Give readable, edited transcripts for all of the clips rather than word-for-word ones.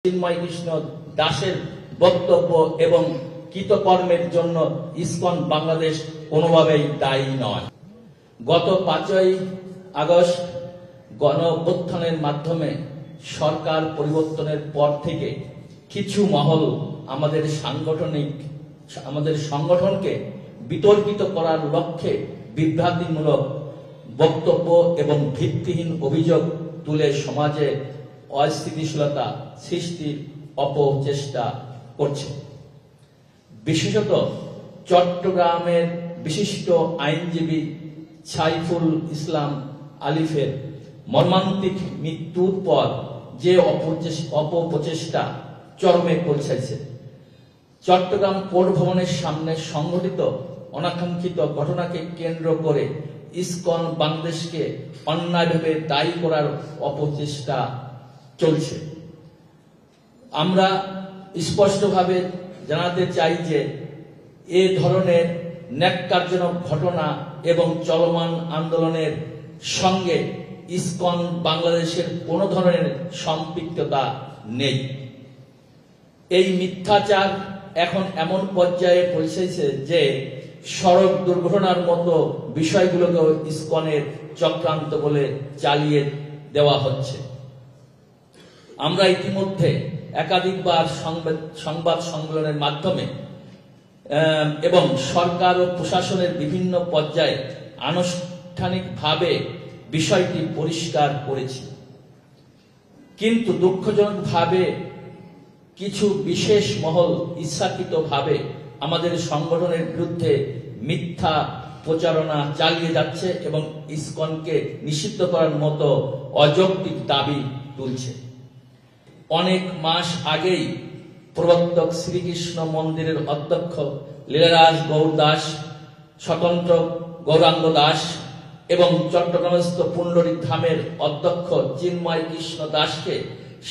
চিন্ময় কৃষ্ণ দাসের বক্তব্য এবং কৃতকর্মের জন্য ইসকন বাংলাদেশ কোনোভাবেই দায়ী নয়। গত 5ই আগস্ট গণঅভ্যুত্থানের মাধ্যমে সরকার পরিবর্তনের পর থেকে কিছু মহল আমাদের সংগঠনকে বিতর্কিত করার লক্ষ্যে বিভ্রান্তিমূলক বক্তব্য এবং ভিত্তিহীন অভিযোগ তুলে সমাজে অস্থিতিশীলতা সৃষ্টির অপচেষ্টা করছে। বিশেষত চট্টগ্রামের বিশিষ্ট আইনজীবী সাইফুল ইসলাম আলিফের মর্মান্তিক মৃত্যুর পর যে অপপ্রচেষ্টা চরমে পৌঁছেছে। চট্টগ্রাম কোর্ট ভবনের সামনে সংঘটিত অনাকাঙ্ক্ষিত ঘটনাকে কেন্দ্র করে ইসকন বাংলাদেশকে অন্যায়ভাবে দায়ী করার অপচেষ্টা চলছে। আমরা স্পষ্টভাবে জানাতে চাই যে এ ধরনের ন্যাক্কারজনক ঘটনা এবং চলমান আন্দোলনের সঙ্গে ইসকন বাংলাদেশের কোনো ধরনের সম্পৃক্ততা নেই। এই মিথ্যাচার এখন এমন পর্যায়ে পৌঁছেছে যে সড়ক দুর্ঘটনার মতো বিষয়গুলোকেও ইসকনের চক্রান্ত বলে চালিয়ে দেওয়া হচ্ছে। আমরা ইতিমধ্যে একাধিকবার সংবাদ সম্মেলনের মাধ্যমে এবং সরকার ও প্রশাসনের বিভিন্ন পর্যায়ে আনুষ্ঠানিকভাবে বিষয়টি পরিষ্কার করেছি, কিন্তু দুঃখজনকভাবে কিছু বিশেষ মহল ইচ্ছাকৃতভাবে আমাদের সংগঠনের বিরুদ্ধে মিথ্যা প্রচারণা চালিয়ে যাচ্ছে এবং ইসকনকে নিষিদ্ধ করার মতো অযৌক্তিক দাবি তুলছে। অনেক মাস আগেই প্রবর্তক শ্রীকৃষ্ণ মন্দিরের অধ্যক্ষ লীলারাজ গৌর দাস, স্বতন্ত্র গৌরাঙ্গ দাস এবং চট্টগ্রামস্থ পুণ্ডরিক ধামের অধ্যক্ষ চিন্ময় কৃষ্ণ দাসকে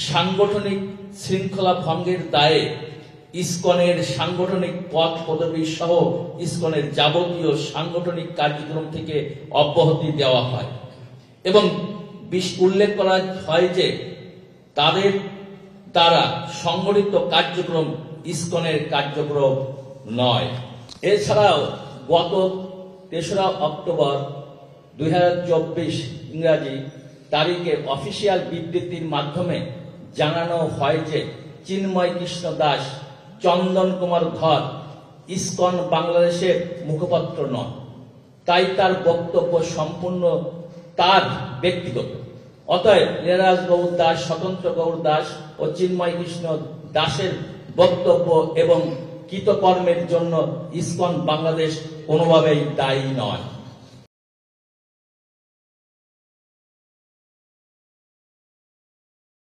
সাংগঠনিক শৃঙ্খলা ভঙ্গের দায়ে ইসকনের সাংগঠনিক পদ পদবী সহ ইসকনের যাবতীয় সাংগঠনিক কার্যক্রম থেকে অব্যাহতি দেওয়া হয় এবং উল্লেখ করা হয় যে তাদের দ্বারা সংগঠিত কার্যক্রম ইসকনের কার্যক্রম নয়। এছাড়াও গত 3রা অক্টোবর 2024 ইংরাজি তারিখে অফিসিয়াল বিবৃতির মাধ্যমে জানানো হয় যে চিন্ময় কৃষ্ণ দাস, চন্দন কুমার ধর ইসকন বাংলাদেশের মুখপাত্র নন, তাই তার বক্তব্য সম্পূর্ণ তার ব্যক্তিগত। অতএব লীলারাজ গৌর দাস, স্বতন্ত্র গৌর দাস ও চিন্ময় কৃষ্ণ দাসের বক্তব্য এবং কৃতকর্মের জন্য ইসকন বাংলাদেশ কোনোভাবেই দায়ী নয়।